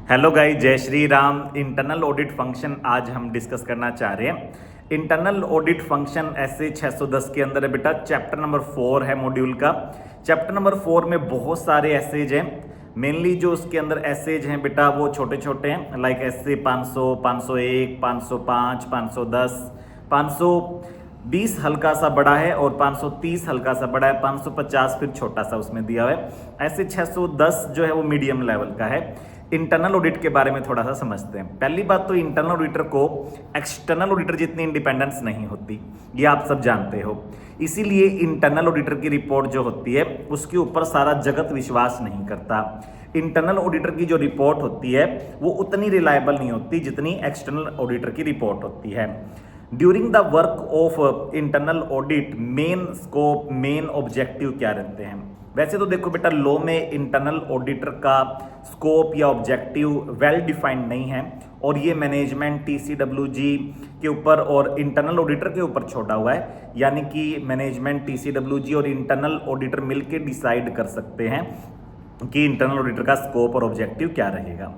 Hello guys, जय Shri Ram. Internal audit function आज हम डिस्कस करना चाह रहे हैं। इंटरनल ऑडिट फंक्शन ऐसे 610 के अंदर है बेटा। चैप्टर नंबर 4 है मॉड्यूल का। चैप्टर नंबर 4 में बहुत सारे एसेज हैं। मेनली जो उसके अंदर एसेज हैं बेटा वो छोटे छोटे हैं, लाइक एसे 500, 501, 505, 510, 520 हल्का सा बड़ा है और 530 हल्का सा बड़ा है, 550 फिर छोटा सा उसमें दिया हुआ है। ऐसे 610 जो है वो मीडियम लेवल का है। इंटरनल ऑडिट के बारे में थोड़ा सा समझते हैं। पहली बात तो इंटरनल ऑडिटर को एक्सटर्नल ऑडिटर जितनी इंडिपेंडेंस नहीं होती, ये आप सब जानते हो। इसीलिए इंटरनल ऑडिटर की रिपोर्ट जो होती है उसके ऊपर सारा जगत विश्वास नहीं करता। इंटरनल ऑडिटर की जो रिपोर्ट होती है वो उतनी रिलायबल नहीं होती जितनी एक्सटर्नल ऑडिटर की रिपोर्ट होती है। During the work of internal audit main scope, main objective क्या रहते हैं? वैसे तो देखो बेटा, लॉ में इंटरनल ऑडिटर का स्कोप या ऑब्जेक्टिव वेल डिफाइंड नहीं है और ये मैनेजमेंट टीसीडब्ल्यूजी के ऊपर और इंटरनल ऑडिटर के ऊपर छोड़ा हुआ है। यानी कि मैनेजमेंट, टीसीडब्ल्यूजी और इंटरनल ऑडिटर मिलकर डिसाइड कर सकते हैं कि इंटरनल ऑडिटर का स्कोप और ऑब्जेक्टिव क्या रहेगा।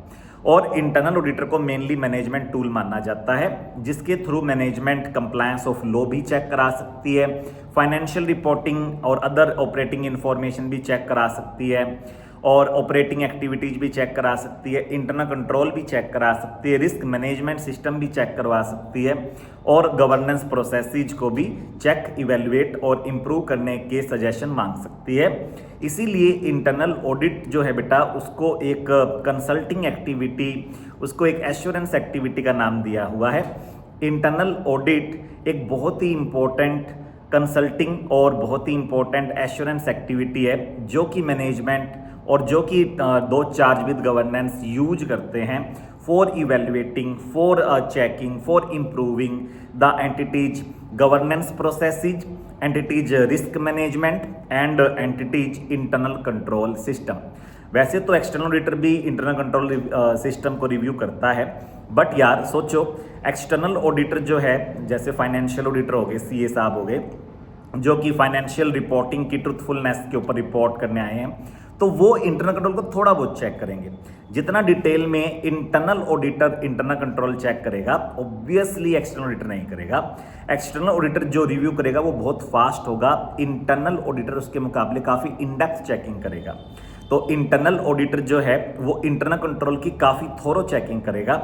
और इंटरनल ऑडिटर को मेनली मैनेजमेंट टूल माना जाता है, जिसके through management compliance of law भी चेक करा सकती है, फाइनेंशियल रिपोर्टिंग और अदर ऑपरेटिंग इंफॉर्मेशन भी चेक करा सकती है, और ऑपरेटिंग एक्टिविटीज भी चेक करा सकती है, इंटरनल कंट्रोल भी चेक करा सकती है, रिस्क मैनेजमेंट सिस्टम भी चेक करवा सकती है, और गवर्नेंस प्रोसेसेज को भी चेक, इवेल्युएट और इम्प्रूव करने के सजेशन मांग सकती है। इसीलिए इंटरनल ऑडिट जो है बेटा उसको एक कंसल्टिंग एक्टिविटी, उसको एक एश्योरेंस एक्टिविटी का नाम दिया हुआ है। इंटरनल ऑडिट एक बहुत ही इंपॉर्टेंट कंसल्टिंग और बहुत ही इंपॉर्टेंट एश्योरेंस एक्टिविटी है जो कि मैनेजमेंट और जो कि दो चार्ज विद गवर्नेंस यूज करते हैं for evaluating, for checking, for improving the entities governance processes, entities risk management and entities internal control system. वैसे तो एक्सटर्नल ऑडिटर भी इंटरनल कंट्रोल सिस्टम को रिव्यू करता है, बट यार सोचो, एक्सटर्नल ऑडिटर जो है जैसे फाइनेंशियल ऑडिटर हो गए, सीए साहब हो गए, जो कि फाइनेंशियल रिपोर्टिंग की ट्रुथफुलनेस के ऊपर रिपोर्ट करने आए हैं, तो वो इंटरनल कंट्रोल को थोड़ा बहुत चेक करेंगे। जितना डिटेल में internal auditor internal control check करेगा, ऑब्वियसली एक्सटर्नल ऑडिटर नहीं करेगा। एक्सटर्नल ऑडिटर जो रिव्यू करेगा वो बहुत फास्ट होगा, इंटरनल ऑडिटर उसके मुकाबले काफ़ी इन-डेप्थ चेकिंग करेगा। तो इंटरनल ऑडिटर जो है वो इंटरनल कंट्रोल की काफ़ी थोरो चेकिंग करेगा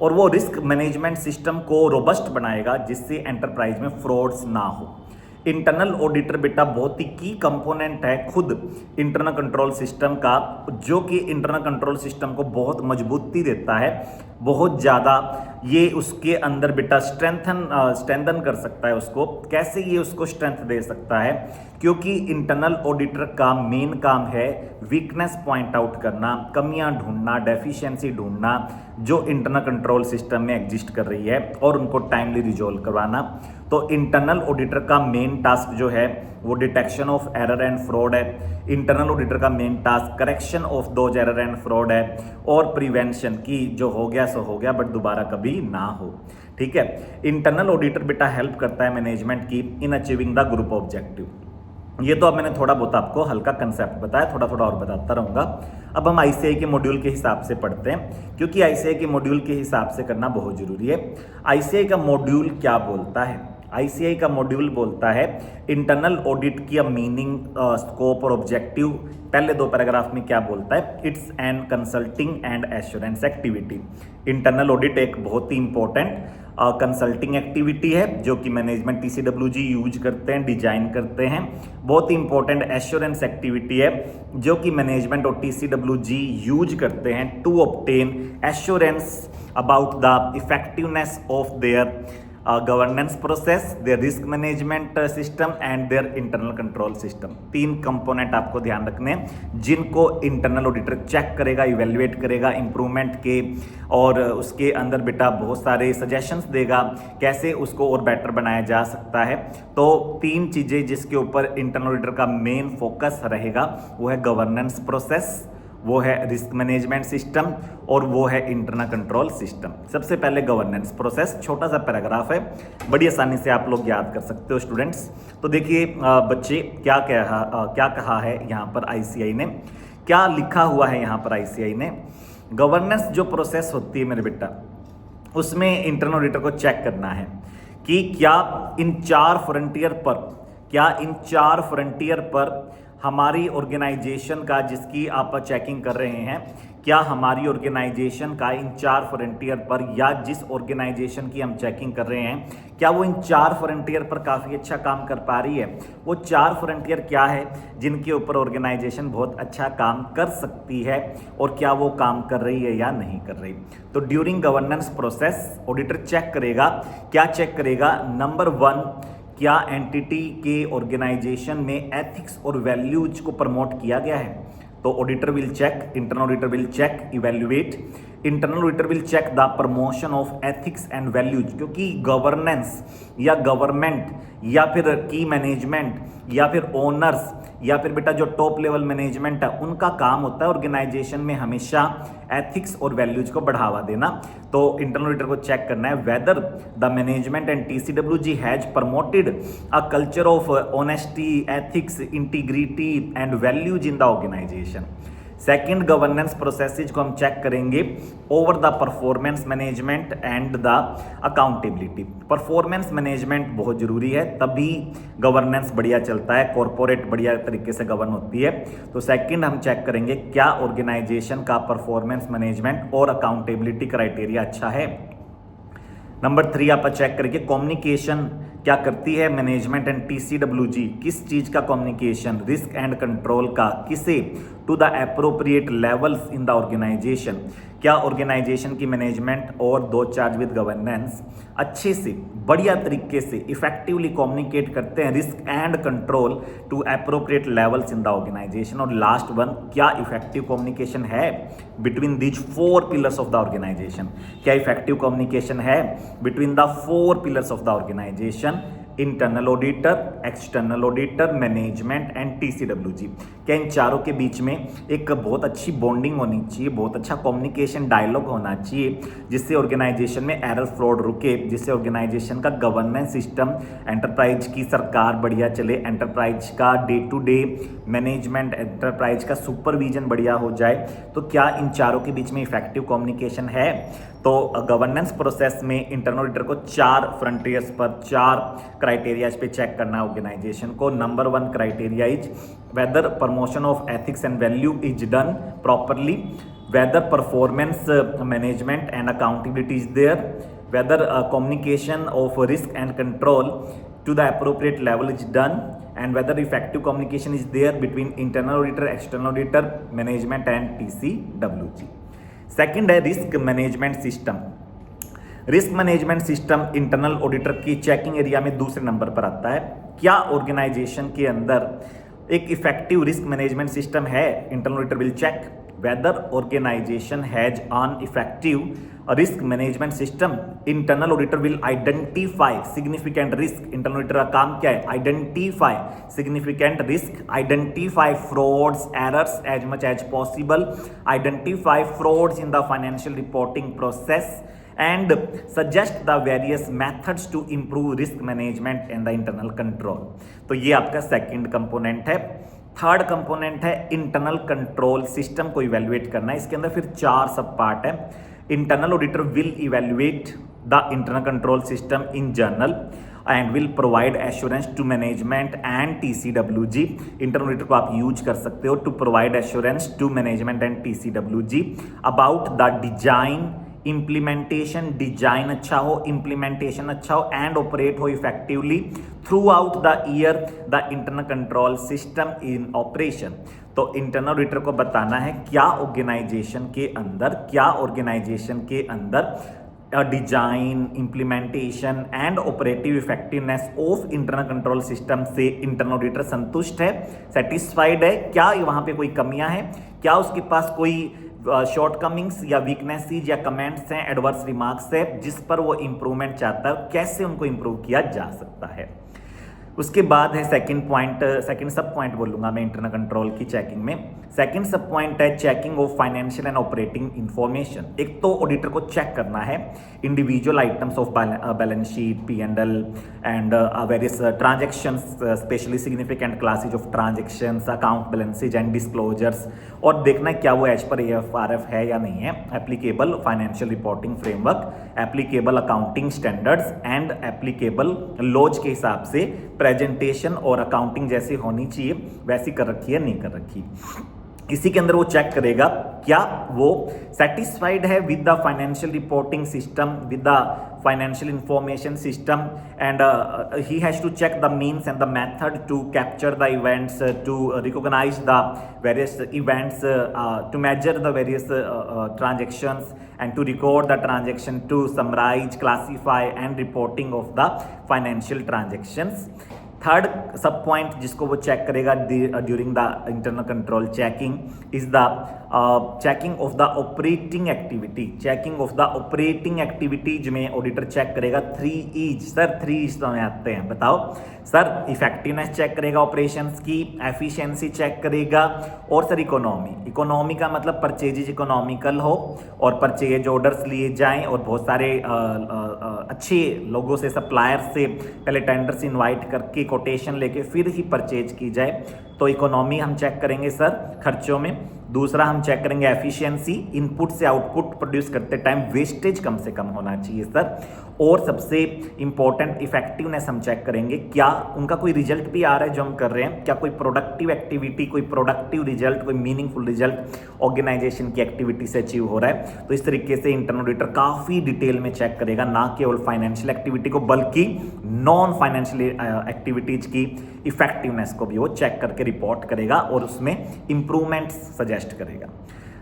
और वो रिस्क मैनेजमेंट सिस्टम को रोबस्ट बनाएगा जिससे एंटरप्राइज में फ्रॉड्स ना हो। इंटरनल ऑडिटर बेटा बहुत ही की कंपोनेंट है खुद इंटरनल कंट्रोल सिस्टम का, जो कि इंटरनल कंट्रोल सिस्टम को बहुत मजबूती देता है, बहुत ज़्यादा ये उसके अंदर बेटा स्ट्रेंथन कर सकता है उसको। कैसे ये उसको स्ट्रेंथ दे सकता है? क्योंकि इंटरनल ऑडिटर का मेन काम है वीकनेस पॉइंट आउट करना, कमियां ढूंढना, डेफिशिएंसी ढूंढना जो इंटरनल कंट्रोल सिस्टम में एग्जिस्ट कर रही है और उनको टाइमली रिजॉल्व करवाना। तो इंटरनल ऑडिटर का मेन टास्क जो है वो detection of error and fraud है। इंटरनल ऑडिटर का main task correction of those error and fraud है और प्रिवेंशन की, जो हो गया सो हो गया बट दोबारा कभी ना हो। ठीक है, इंटरनल ऑडिटर बेटा हेल्प करता है मैनेजमेंट की in achieving the group objective. ये तो अब मैंने थोड़ा बहुत आपको हल्का कंसेप्ट बताया, थोड़ा थोड़ा और बताता रहूँगा। अब हम आईसीआई के मॉड्यूल के हिसाब से पढ़ते हैं, क्योंकि आईसीआई के मॉड्यूल के हिसाब से करना बहुत जरूरी है। आईसीआई का मॉड्यूल क्या बोलता है? आईसीआई का मॉड्यूल बोलता है इंटरनल ऑडिट की मीनिंग, स्कोप और ऑब्जेक्टिव। पहले दो पैराग्राफ में क्या बोलता है? It's an consulting and assurance activity. Internal audit एक बहुत ही इंपॉर्टेंट कंसल्टिंग एक्टिविटी है जो कि मैनेजमेंट टीसीडब्ल्यूजी यूज करते हैं, डिजाइन करते हैं। बहुत ही इंपॉर्टेंट एश्योरेंस एक्टिविटी है जो कि मैनेजमेंट और टीसीडब्ल्यूजी यूज करते हैं to obtain assurance about the effectiveness of their governance process, their risk management system and their internal control system. तीन कंपोनेंट आपको ध्यान रखने हैं जिनको इंटरनल ऑडिटर चेक करेगा, इवेल्युएट करेगा इम्प्रूवमेंट के, और उसके अंदर बेटा बहुत सारे सजेशंस देगा कैसे उसको और बेटर बनाया जा सकता है। तो तीन चीज़ें जिसके ऊपर इंटरनल ऑडिटर का मेन फोकस रहेगा वो है गवर्नेंस प्रोसेस, वो है रिस्क मैनेजमेंट सिस्टम और वो है इंटरनल कंट्रोल सिस्टम। सबसे पहले गवर्नेंस प्रोसेस, छोटा सा पैराग्राफ है, बड़ी आसानी से आप लोग याद कर सकते हो स्टूडेंट्स। तो देखिए बच्चे, क्या कहा है यहाँ पर आईसीआई ने, क्या लिखा हुआ है यहाँ पर आईसीआई ने? गवर्नेंस जो प्रोसेस होती है मेरे बेटा, उसमें इंटरनल ऑडिटर को चेक करना है कि क्या इन चार फ्रंटियर पर हमारी ऑर्गेनाइजेशन का, जिसकी आप चेकिंग कर रहे हैं, क्या हमारी ऑर्गेनाइजेशन का इन चार फ्रंटियर पर, या जिस ऑर्गेनाइजेशन की हम चेकिंग कर रहे हैं, क्या वो इन चार फ्रंटियर पर काफ़ी अच्छा काम कर पा रही है। वो चार फ्रंटियर क्या है जिनके ऊपर ऑर्गेनाइजेशन बहुत अच्छा काम कर सकती है, और क्या वो काम कर रही है या नहीं कर रही। तो during governance process auditor check करेगा, क्या चेक करेगा, नंबर 1, क्या एंटिटी के ऑर्गेनाइजेशन में एथिक्स और वैल्यूज को प्रमोट किया गया है। तो auditor will check, internal auditor will check, evaluate, internal auditor will check the promotion of ethics and values, क्योंकि गवर्नेंस या गवर्नमेंट या फिर की मैनेजमेंट या फिर ओनर्स या फिर बेटा जो टॉप लेवल मैनेजमेंट है, उनका काम होता है ऑर्गेनाइजेशन में हमेशा एथिक्स और वैल्यूज को बढ़ावा देना। तो इंटरनल ऑडिटर को चेक करना है whether the management and TCWG has promoted a culture of honesty, ethics, integrity and values in the organization. Second governance processes को हम चेक करेंगे over the performance management and the accountability. Performance management बहुत जरूरी है, तभी governance बढ़िया चलता है, कॉरपोरेट बढ़िया तरीके से गवर्न होती है। तो सेकंड हम चेक करेंगे क्या ऑर्गेनाइजेशन का परफॉर्मेंस मैनेजमेंट और अकाउंटेबिलिटी क्राइटेरिया अच्छा है। नंबर 3 आप चेक करेंगे कम्युनिकेशन क्या करती है मैनेजमेंट एंड TCWG, किस चीज का कम्युनिकेशन, रिस्क एंड कंट्रोल का, किसे, to the appropriate levels in the organization. क्या ऑर्गेनाइजेशन की मैनेजमेंट और दो चार्ज विद गवर्नेंस अच्छे से बढ़िया तरीके से इफेक्टिवली कम्युनिकेट करते हैं risk and control to appropriate levels in the organization. और लास्ट वन, क्या इफेक्टिव कम्युनिकेशन है between these 4 pillars of the organization. क्या इफेक्टिव कम्युनिकेशन है between the 4 pillars of the organization, internal auditor, external auditor, management and TCWG। क्या इन चारों के बीच में एक बहुत अच्छी बॉन्डिंग होनी चाहिए, बहुत अच्छा कम्युनिकेशन डायलॉग होना चाहिए, जिससे ऑर्गेनाइजेशन में एरर फ्रॉड रुके, जिससे ऑर्गेनाइजेशन का गवर्नेंस सिस्टम, एंटरप्राइज की सरकार बढ़िया चले, एंटरप्राइज का day to day management, enterprise का सुपरविजन बढ़िया हो जाए। तो क्या इन चारों के बीच में इफेक्टिव कम्युनिकेशन है। तो गवर्नेंस प्रोसेस में इंटरनल ऑडिटर को 4 फ्रंटियर्स पर 4 क्राइटेरियाज पे चेक करना है ऑर्गेनाइजेशन को। Number 1 criteria is whether promotion of ethics and value is done properly, whether performance management and accountability is there, whether communication of risk and control to the appropriate level is done, and whether effective communication is there between internal auditor, external auditor, management and TCWG. Second है risk management system. Risk management system internal auditor की checking area में दूसरे number पर आता है। क्या organisation के अंदर एक इफेक्टिव रिस्क मैनेजमेंट सिस्टम है। Internal auditor will check whether organization has on effective risk management system. Internal auditor will identify significant risk. Internal auditor का काम क्या है, identify significant risk, identify frauds, errors as much as possible, identify frauds in the financial reporting process and suggest the various methods to improve risk management and the internal control। तो ये आपका second component है। Third component है internal control system को evaluate करना है। इसके अंदर फिर 4 सब पार्ट है। Internal auditor will evaluate the internal control system in journal and will provide assurance to management and TCWG। Internal auditor को आप यूज कर सकते हो to provide assurance to management and TCWG about the design, implementation, design अच्छा हो, implementation अच्छा हो and operate हो effectively through out the year the internal control system in operation. तो इंटरनल ऑडिटर को बताना है क्या ऑर्गेनाइजेशन के अंदर design, implementation and operative effectiveness of internal control system से इंटरनल ऑडिटर संतुष्ट है, सेटिस्फाइड है। क्या वहां पे कोई कमियां हैं, क्या उसके पास कोई शॉर्टकमिंग्स या वीकनेसेस या कमेंट्स हैं, एडवर्स रिमार्क्स है जिस पर वो इंप्रूवमेंट चाहता है, कैसे उनको इंप्रूव किया जा सकता है। उसके बाद है सेकंड पॉइंट, सेकंड सब पॉइंट बोलूँगा मैं इंटरनल कंट्रोल की चेकिंग में। सेकंड सब पॉइंट है checking of financial and operating information. एक तो ऑडिटर को चेक करना है individual items of balance sheet, P&L and various transactions, specially significant classes of transactions, account balances and disclosures, और देखना है क्या वो एज पर AFRF है या नहीं है, applicable financial reporting framework, applicable accounting standards and applicable laws के हिसाब से प्रेजेंटेशन और अकाउंटिंग जैसी होनी चाहिए वैसी कर रखी है नहीं कर रखी। इसी के अंदर वो चेक करेगा क्या वो सेटिस्फाइड है with the financial reporting system, with the financial information system, and he has to check the means and the method to capture the events, to recognize the various events, to measure the various transactions and to record the transaction, to summarize, classify and reporting of the financial transactions। Third सब point जिसको वो check करेगा during the internal control checking is the checking of the operating activity. Checking of the operating activities में auditor check करेगा 3E's। Sir 3E's तो हमें आते हैं, बताओ सर। इफेक्टिवनेस चेक करेगा ऑपरेशंस की, एफिशिएंसी चेक करेगा, और सर इकोनॉमी। इकोनॉमी का मतलब परचेजेज इकोनॉमिकल हो और परचेज ऑर्डर्स लिए जाएं और बहुत सारे अच्छे लोगों से, सप्लायर से पहले टेंडर से इन्वाइट करके कोटेशन लेके फिर ही परचेज की जाए, तो इकोनॉमी हम चेक करेंगे सर खर्चों में। दूसरा हम चेक करेंगे एफिशिएंसी, इनपुट से आउटपुट प्रोड्यूस करते टाइम वेस्टेज कम से कम होना चाहिए सर। और सबसे इंपॉर्टेंट इफेक्टिवनेस हम चेक करेंगे, क्या उनका कोई रिजल्ट भी आ रहा है जो हम कर रहे हैं, क्या कोई प्रोडक्टिव एक्टिविटी, कोई प्रोडक्टिव रिजल्ट, कोई मीनिंगफुल रिजल्ट ऑर्गेनाइजेशन की एक्टिविटी से अचीव हो रहा है। तो इस तरीके से इंटरनल ऑडिटर काफ़ी डिटेल में चेक करेगा, ना केवल फाइनेंशियल एक्टिविटी को बल्कि नॉन फाइनेंशियल एक्टिविटीज की इफेक्टिवनेस को भी वो चेक करके रिपोर्ट करेगा और उसमें इंप्रूवमेंट्स सजेस्ट करेगा।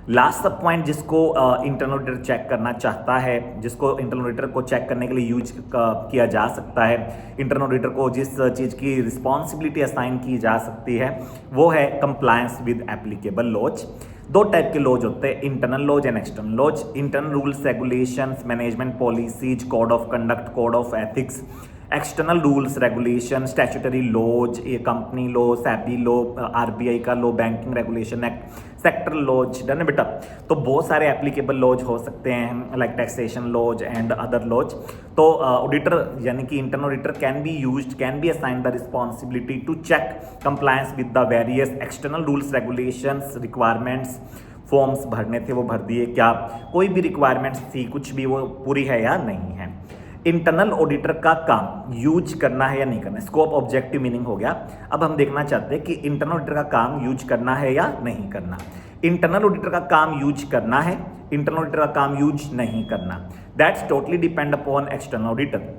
लास्ट सब पॉइंट जिसको इंटरनल ऑडिटर चेक करना चाहता है, जिसको इंटरनल ऑडिटर को चेक करने के लिए यूज किया जा सकता है, इंटरनल ऑडिटर को जिस चीज़ की रिस्पॉन्सिबिलिटी असाइन की जा सकती है, वो है कंप्लायंस विद एप्लीकेबल लॉज। दो टाइप के लॉज होते हैं, internal laws and external laws. Internal rules, regulations, management policies, code of conduct, code of ethics. External rules regulation, statutory laws, ये company law, SEBI law, RBI का law, banking regulation act, sector laws, done है बेटा। तो बहुत सारे applicable laws हो सकते हैं like taxation laws and other laws. तो ऑडिटर यानी कि internal auditor can be assigned the responsibility to check compliance with the various external rules, regulations, requirements. Forms भरने थे वो भर दिए, क्या कोई भी रिक्वायरमेंट्स थी कुछ भी वो पूरी है या नहीं है। इंटरनल ऑडिटर का काम यूज करना है या नहीं करना है, स्कोप, ऑब्जेक्टिव, मीनिंग हो गया। अब हम देखना चाहते हैं कि इंटरनल ऑडिटर का काम यूज करना है या नहीं करना। इंटरनल ऑडिटर का काम यूज करना है, इंटरनल ऑडिटर का काम यूज नहीं करना, that's totally depend upon external auditor.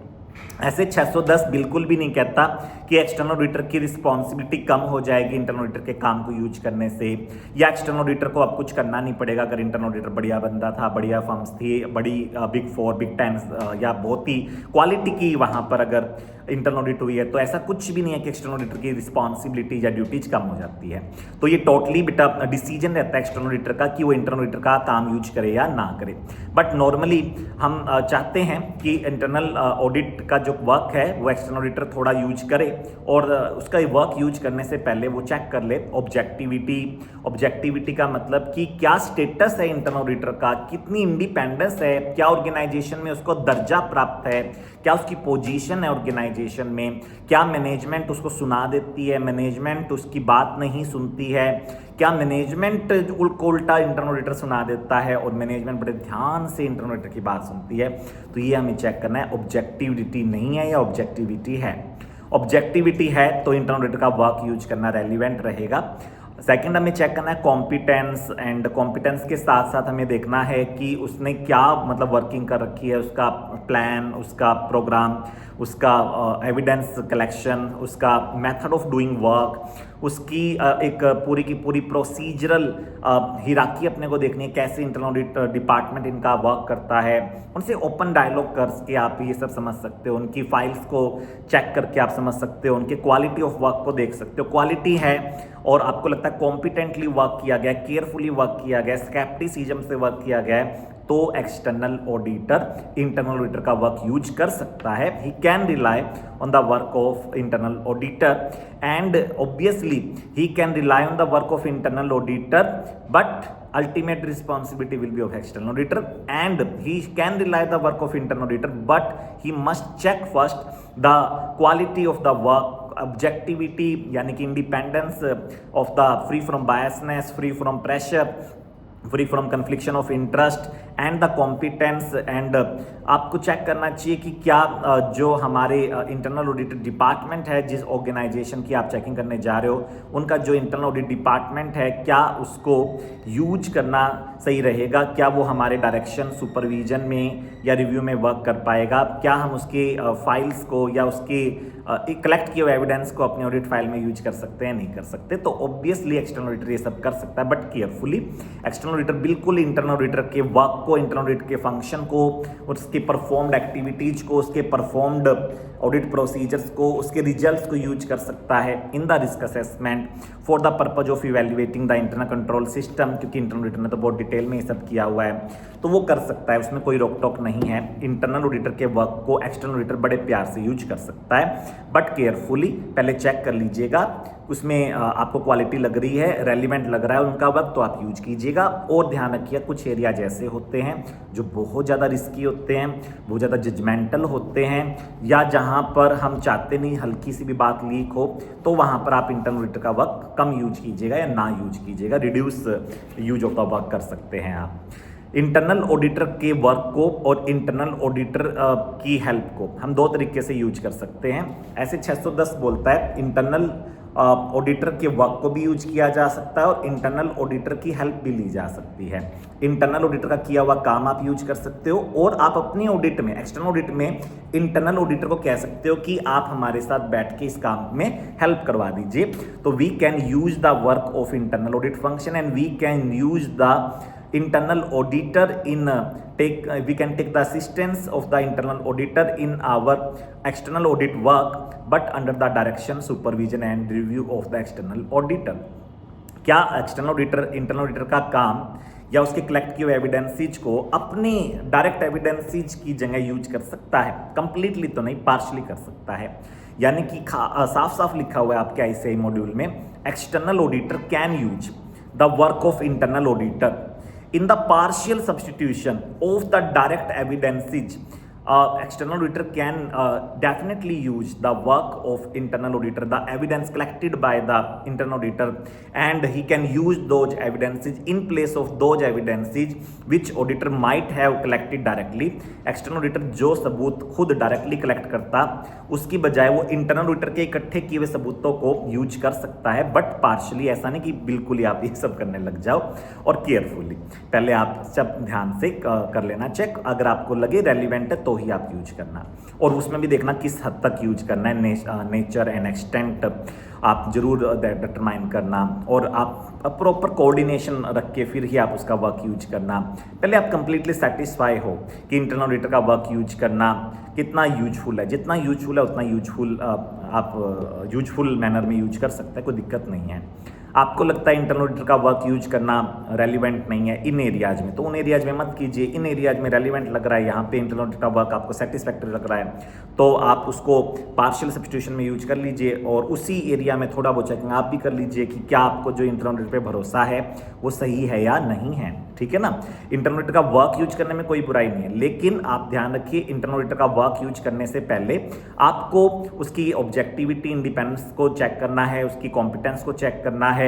ऐसे 610 बिल्कुल भी नहीं कहता कि एक्सटर्नल ऑडिटर की रिस्पॉन्सिबिलिटी कम हो जाएगी इंटरनल ऑडिटर के काम को यूज करने से, या एक्सटर्नल ऑडिटर को अब कुछ करना नहीं पड़ेगा अगर इंटरनल ऑडिटर बढ़िया बंदा था, बढ़िया फर्म्स थी, बड़ी बिग 4, बिग 10 या बहुत ही क्वालिटी की वहाँ पर अगर इंटरनल ऑडिट हुई है, तो ऐसा कुछ भी नहीं है कि एक्सटर्नल ऑडिटर की रिस्पॉन्सिबिलिटी या ड्यूटीज कम हो जाती है। तो ये टोटली बेटा डिसीजन रहता है एक्सटर्नल ऑडिटर का कि वो इंटरनल ऑडिटर का काम यूज करे या ना करे। बट नॉर्मली हम चाहते हैं कि इंटरनल ऑडिट का जो वर्क है वो एक्सटर्नल ऑडिटर थोड़ा यूज करे, और उसका वर्क यूज करने से पहले वो चेक कर ले ऑब्जेक्टिविटी का मतलब कि क्या स्टेटस है इंटरनल ऑडिटर का, कितनी इंडिपेंडेंस है, क्या ऑर्गेनाइजेशन में उसको दर्जा प्राप्त है, क्या उसकी पोजीशन है ऑर्गेनाइजेशन में, क्या मैनेजमेंट उसको सुना देती है, मैनेजमेंट उसकी बात नहीं सुनती है, क्या मैनेजमेंट को उल्टा इंटरनल ऑडिटर सुना देता है और मैनेजमेंट बड़े ध्यान से इंटरनल ऑडिटर की बात सुनती है। तो ये हमें चेक करना है ऑब्जेक्टिविटी नहीं है या ऑब्जेक्टिविटी है। ऑब्जेक्टिविटी है तो इंटरनल ऑडिटर का वर्क यूज करना रेलिवेंट रहेगा। सेकंड हमें चेक करना है कॉम्पिटेंस, एंड कॉम्पिटेंस के साथ साथ हमें देखना है कि उसने क्या मतलब वर्किंग कर रखी है, उसका प्लान, उसका प्रोग्राम, उसका एविडेंस कलेक्शन, उसका मेथड ऑफ डूइंग वर्क, उसकी एक पूरी की पूरी प्रोसीजरल हिराकी अपने को देखनी है, कैसे इंटरनल ऑडिट डिपार्टमेंट इनका वर्क करता है। उनसे ओपन डायलॉग करके आप ये सब समझ सकते हो, उनकी फाइल्स को चेक करके आप समझ सकते हो, उनके क्वालिटी ऑफ वर्क को देख सकते हो। क्वालिटी है और आपको लगता है कॉम्पिटेंटली वर्क किया गया, केयरफुली वर्क किया गया, स्केप्टिसिज्म से वर्क किया गया है, तो एक्सटर्नल ऑडिटर इंटरनल ऑडिटर का वर्क यूज कर सकता है. He can rely on the work of internal auditor and obviously he can rely on the work of internal auditor, but ultimate responsibility will be of external auditor, and he can rely the work of internal auditor, but he must check first the quality of the work, objectivity यानी कि independence of the, free from biasness, free from pressure, free from confliction of interest and the competence. And आपको check करना चाहिए कि क्या जो हमारे internal audit department है, जिस ऑर्गेनाइजेशन की आप चेकिंग करने जा रहे हो, उनका जो इंटरनल ऑडिट डिपार्टमेंट है, क्या उसको यूज करना सही रहेगा, क्या वो हमारे डायरेक्शन, सुपरविजन में या रिव्यू में वर्क कर पाएगा, क्या हम उसके फाइल्स को या उसके कलेक्ट किए हुए एविडेंस को अपने ऑडिट फाइल में यूज कर सकते हैं, नहीं कर सकते. तो ऑब्वियसली एक्सटर्नल ऑडिटर ये सब कर सकता है, बट केयरफुली. एक्सटर्नल ऑडिटर बिल्कुल इंटरनल ऑडिटर के वर्क को, इंटरनल ऑडिट के फंक्शन को, उसके परफॉर्म्ड एक्टिविटीज को, उसके परफॉर्म्ड ऑडिट प्रोसीजर्स को, उसके रिजल्ट्स को यूज कर सकता है in the risk assessment for the purpose of evaluating the internal control system, क्योंकि इंटरनल ऑडिटर ने तो बहुत डिटेल में ये सब किया हुआ है, तो वो कर सकता है, उसमें कोई रोक टोक नहीं है. इंटरनल ऑडिटर के वर्क को एक्सटर्नल ऑडिटर बड़े प्यार से यूज कर सकता है, बट केयरफुली पहले चेक कर लीजिएगा उसमें आपको क्वालिटी लग रही है, रेलिवेंट लग रहा है उनका वर्क, तो आप यूज कीजिएगा. और ध्यान रखिए कुछ एरिया जैसे होते हैं जो बहुत ज़्यादा रिस्की होते हैं, बहुत ज़्यादा जजमेंटल होते हैं, या जहाँ पर हम चाहते नहीं हल्की सी भी बात लीक हो, तो वहाँ पर आप इंटरनल ऑडिटर का वर्क कम यूज कीजिएगा या ना यूज कीजिएगा, reduce use of the work कर सकते हैं आप. इंटरनल ऑडिटर के वर्क को और इंटरनल ऑडिटर की हेल्प को हम दो तरीके से यूज कर सकते हैं. ऐसे 610 बोलता है इंटरनल ऑडिटर के वर्क को भी यूज किया जा सकता है और इंटरनल ऑडिटर की हेल्प भी ली जा सकती है. इंटरनल ऑडिटर का किया हुआ काम आप यूज कर सकते हो, और आप अपनी ऑडिट में, एक्सटर्नल ऑडिट में इंटरनल ऑडिटर को कह सकते हो कि आप हमारे साथ बैठ के इस काम में हेल्प करवा दीजिए. तो we can use the work of internal audit function and we can use the internal auditor in we can take the assistance of the internal auditor in our external audit work, but under the direction, supervision and review of the external auditor. क्या external auditor internal auditor का काम या उसके collect किए हुए एविडेंसीज को अपनी direct एविडेंसीज की जगह यूज कर सकता है? कंप्लीटली तो नहीं, पार्शली कर सकता है. यानी कि साफ साफ लिखा हुआ है आपके ICAI मॉड्यूल में, external auditor can use the work of internal auditor in the partial substitution of the direct evidences. External auditor can definitely use the work of internal auditor, the evidence collected by the internal auditor, and he can use those evidences in place of those evidences which auditor might have collected directly. External auditor जो सबूत खुद directly collect करता, उसकी बजाय वो internal auditor के इकट्ठे किए हुए सबूतों को यूज कर सकता है, बट पार्शली. ऐसा नहीं कि बिल्कुल ही आप ये सब करने लग जाओ. और केयरफुली पहले आप सब ध्यान से कर लेना चेक, अगर आपको लगे रेलिवेंट है तो ही आप यूज करना, और उसमें भी देखना किस हद तक यूज करना है, नेचर एंड एक्सटेंट आप जरूर डिटरमाइन करना, और आप प्रॉपर कोऑर्डिनेशन रख के फिर ही आप उसका वर्क यूज करना. पहले आप कंप्लीटली सेटिस्फाई हो कि इंटरनल ऑडिटर का वर्क यूज करना कितना यूजफुल है. जितना यूजफुल है उतना यूजफुल आप यूजफुल मैनर में यूज कर सकते हैं, कोई दिक्कत नहीं है. आपको लगता है इंटरनल ऑडिटर का वर्क यूज करना रेलिवेंट नहीं है इन एरियाज में, तो उन एरियाज में मत कीजिए. इन एरियाज में रेलिवेंट लग रहा है, यहाँ पे इंटरनल ऑडिटर का वर्क आपको सेटिस्फैक्टरी लग रहा है, तो आप उसको पार्शियल सब्स्टिट्यूशन में यूज कर लीजिए, और उसी एरिया में थोड़ा बहुत चेकिंग आप भी कर लीजिए कि क्या आपको जो इंटरनल ऑडिटर पे भरोसा है वो सही है या नहीं है. ठीक है ना. इंटरनल ऑडिटर का वर्क यूज करने में कोई बुराई नहीं है, लेकिन आप ध्यान रखिए इंटरनल ऑडिटर का वर्क यूज करने से पहले आपको उसकी ऑब्जेक्टिविटी, इंडिपेंडेंस को चेक करना है, उसकी कॉम्पिटेंस को चेक करना है,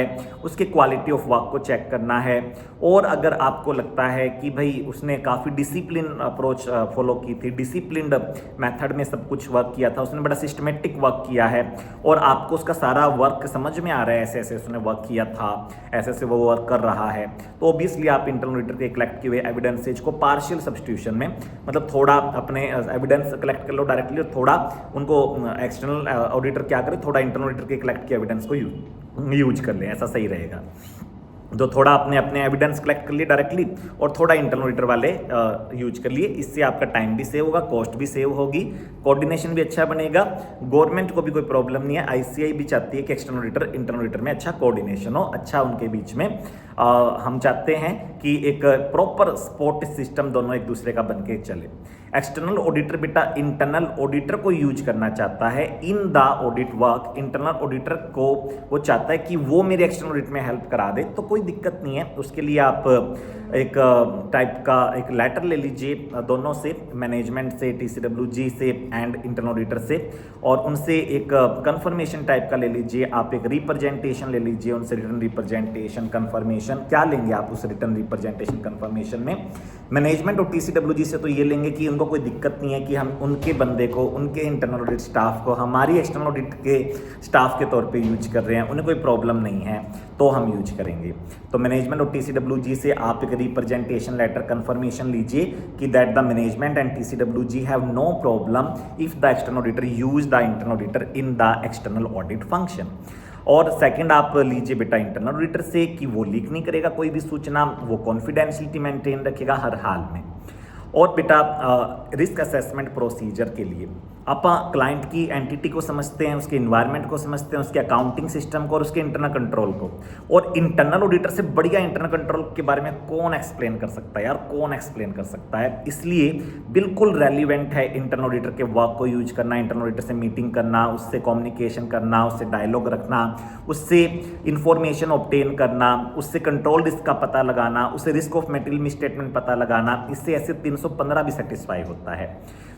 उसके क्वालिटी ऑफ वर्क को चेक करना है. और अगर आपको लगता है कि भाई उसने काफ़ी डिसिप्लिन अप्रोच फॉलो की थी, डिसिप्लिन्ड मेथड में सब कुछ वर्क किया था, उसने बड़ा सिस्टमेटिक वर्क किया है, और आपको उसका सारा वर्क समझ में आ रहा है, ऐसे ऐसे उसने वर्क किया था, ऐसे ऐसे वो वर्क कर रहा है, तो ऑब्वियसली आप इंटरनल ऑडिटर के कलेक्ट किए हुए एविडेंसेज को पार्शियल सब्स्टिट्यूशन में, मतलब थोड़ा अपने एविडेंस कलेक्ट कर लो डायरेक्टली, और थोड़ा उनको एक्सटर्नल ऑडिटर क्या करे, थोड़ा इंटरनल ऑडिटर के कलेक्ट किए एविडेंस को यूज कर ले, ऐसा सही रहेगा. जो थोड़ा अपने एविडेंस कलेक्ट कर लिए डायरेक्टली, और थोड़ा इंटरनल ऑडिटर वाले यूज कर लिए. इससे आपका टाइम भी सेव होगा, कॉस्ट भी सेव होगी, कोऑर्डिनेशन भी अच्छा बनेगा. गवर्नमेंट को भी कोई प्रॉब्लम नहीं है, ICAI भी चाहती है कि एक्सटर्नल ऑडिटर इंटरनल ऑडिटर में अच्छा कोऑर्डिनेशन हो, अच्छा उनके बीच में हम चाहते हैं कि एक प्रॉपर सपोर्ट सिस्टम दोनों एक दूसरे का बन के चले। एक्सटर्नल ऑडिटर बेटा इंटरनल ऑडिटर को यूज करना चाहता है in the audit work. Internal auditor को वो चाहता है कि वो मेरे एक्सटर्नल ऑडिट में हेल्प करा दे, तो कोई दिक्कत नहीं है। उसके लिए आप एक टाइप का एक लेटर ले लीजिए दोनों से, मैनेजमेंट से, TCWG से एंड इंटरनल ऑडिटर से, और उनसे एक कंफर्मेशन टाइप का ले लीजिए। आप एक रिप्रेजेंटेशन ले लीजिए उनसे, रिटर्न रिप्रेजेंटेशन कंफर्मेशन। क्या लेंगे आप उस रिटर्न रिप्रेजेंटेशन कंफर्मेशन में? मैनेजमेंट और TCWG से तो ये लेंगे कि उनको कोई दिक्कत नहीं है कि हम उनके बंदे को, उनके इंटरनल ऑडिट स्टाफ को हमारी एक्सटर्नल ऑडिट के स्टाफ के तौर पे यूज कर रहे हैं, उन्हें कोई प्रॉब्लम नहीं है, तो हम यूज करेंगे। तो मैनेजमेंट और TCWG से आप एक रिप्रेजेंटेशन लेटर कंफर्मेशन लीजिए कि that the management and TCWG have no problem if the external auditor use the internal auditor in the external audit function. और सेकंड आप लीजिए बेटा इंटरनल ऑडिटर से कि वो लीक नहीं करेगा कोई भी सूचना, वो कॉन्फिडेंशियलिटी मेंटेन रखेगा हर हाल में। और बेटा रिस्क असेसमेंट प्रोसीजर के लिए आप क्लाइंट की एंटिटी को समझते हैं, उसके इन्वायरमेंट को समझते हैं, उसके अकाउंटिंग सिस्टम को और उसके इंटरनल कंट्रोल को। और इंटरनल ऑडिटर से बढ़िया इंटरनल कंट्रोल के बारे में कौन एक्सप्लेन कर सकता है यार, कौन एक्सप्लेन कर सकता है। इसलिए बिल्कुल रेलिवेंट है इंटरनल ऑडिटर के वर्क को यूज करना, इंटरनल ऑडिटर से मीटिंग करना, उससे कम्युनिकेशन करना, उससे डायलॉग रखना, उससे इंफॉर्मेशन ऑब्टेन करना, उससे कंट्रोल रिस्क का पता लगाना, उससे रिस्क ऑफ मटेरियल मिसस्टेटमेंट पता लगाना। इससे ऐसे 315 भी सेटिस्फाई होता है।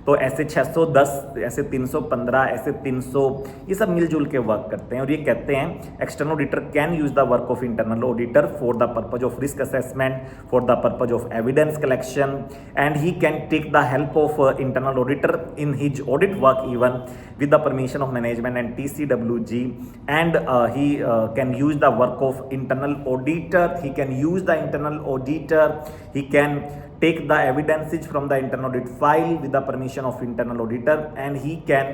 तो ऐसे 610, ऐसे 315, ऐसे 300, ये सब मिलजुल के वर्क करते हैं। और ये कहते हैं external auditor can use the work of internal auditor for the purpose of risk assessment, for the purpose of evidence collection, and he can take the help of internal auditor in his audit work even with the permission of management and TCWG, and he can use the work of internal auditor. He can use the internal auditor. He can take the evidences from the internal audit file with the permission of internal auditor, and he can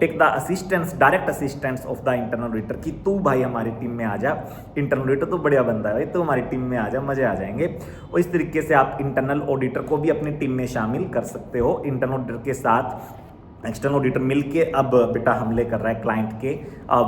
take the assistance, direct assistance of the internal auditor कि तू भाई हमारी team में आ जा, internal auditor तो बढ़िया बंदा है भाई, तू हमारी टीम में आ जा, मजे आ जाएंगे। और इस तरीके से आप इंटरनल ऑडिटर को भी अपनी टीम में शामिल कर सकते हो। इंटरनल ऑडिटर के साथ एक्सटर्नल ऑडिटर मिलके अब बेटा हमले कर रहा है क्लाइंट के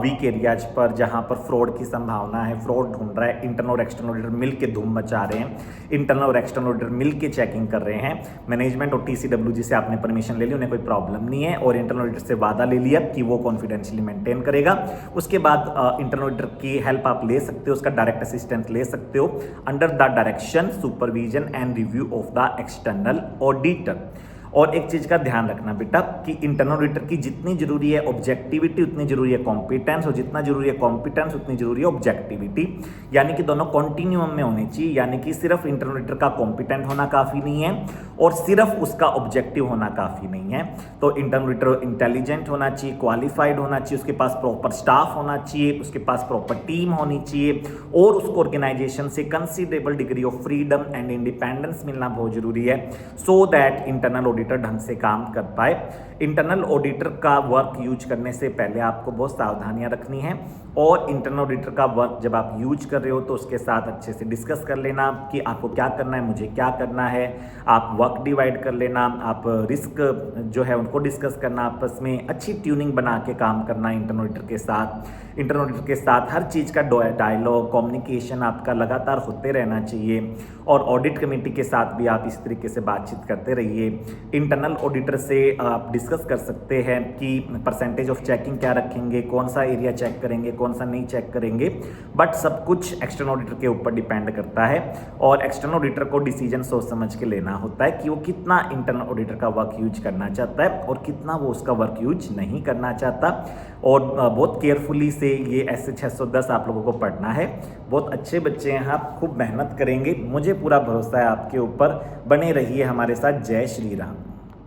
वीक एरियाज पर, जहां पर फ्रॉड की संभावना है, फ्रॉड ढूंढ रहा है। इंटरनल और एक्सटर्नल ऑडिटर मिलके धूम मचा रहे हैं, इंटरनल और एक्सटर्नल ऑडिटर मिलके चेकिंग कर रहे हैं। मैनेजमेंट और TCWG से आपने परमिशन ले ली, उन्हें कोई प्रॉब्लम नहीं है, और इंटरनल ऑडिटर से वादा ले लिया कि वो कॉन्फिडेंशियली मेंटेन करेगा। उसके बाद इंटरनल ऑडिटर की हेल्प आप ले सकते हो, उसका डायरेक्ट असिस्टेंस ले सकते हो under the direction, supervision and review of the external auditor. और एक चीज का ध्यान रखना बेटा कि इंटरनल ऑडिटर की जितनी जरूरी है ऑब्जेक्टिविटी उतनी जरूरी है कॉम्पिटेंस, और जितना जरूरी है कॉम्पिटेंस उतनी जरूरी है ऑब्जेक्टिविटी। यानी कि दोनों कॉन्टिन्यूम में होने चाहिए। यानी कि सिर्फ इंटरनल ऑडिटर का कॉम्पिटेंट होना काफी नहीं है और सिर्फ उसका ऑब्जेक्टिव होना काफी नहीं है। तो इंटरनल ऑडिटर इंटेलिजेंट होना चाहिए, क्वालिफाइड होना चाहिए, उसके पास प्रॉपर स्टाफ होना चाहिए, उसके पास प्रॉपर टीम होनी चाहिए, और उसको ऑर्गेनाइजेशन से considerable degree of freedom and independence मिलना बहुत जरूरी है, सो दैट इंटरनल ऑडिटर ढंग से काम कर पाए। इंटरनल ऑडिटर का वर्क यूज करने से पहले आपको बहुत सावधानियां रखनी है, और इंटरनल ऑडिटर का वर्क जब आप यूज कर रहे हो तो उसके साथ अच्छे से डिस्कस कर लेना कि आपको क्या करना है, मुझे क्या करना है। आप वर्क डिवाइड कर लेना, आप रिस्क जो है उनको डिस्कस करना, आपस में अच्छी ट्यूनिंग बना के काम करना इंटरनल ऑडिटर के साथ। इंटरनल ऑडिटर के साथ हर चीज़ का डायलॉग, कम्युनिकेशन आपका लगातार होते रहना चाहिए, और ऑडिट कमेटी के साथ भी आप इस तरीके से बातचीत करते रहिए। इंटरनल ऑडिटर से आप डिस्कस कर सकते हैं कि परसेंटेज ऑफ चेकिंग क्या रखेंगे, कौन सा एरिया चेक करेंगे, कौन सा नहीं चेक करेंगे, बट सब कुछ एक्सटर्नल ऑडिटर के ऊपर डिपेंड करता है। और एक्सटर्नल ऑडिटर को डिसीजन सोच समझ के लेना होता है कि वो कितना इंटरनल ऑडिटर का वर्क यूज करना चाहता है और कितना वो उसका वर्क यूज नहीं करना चाहता। और बहुत केयरफुली से ये ऐसे 610 आप लोगों को पढ़ना है। बहुत अच्छे बच्चे हैं आप, खूब मेहनत करेंगे, मुझे पूरा भरोसा है आपके ऊपर। बने रहिए हमारे साथ। जय श्री राम।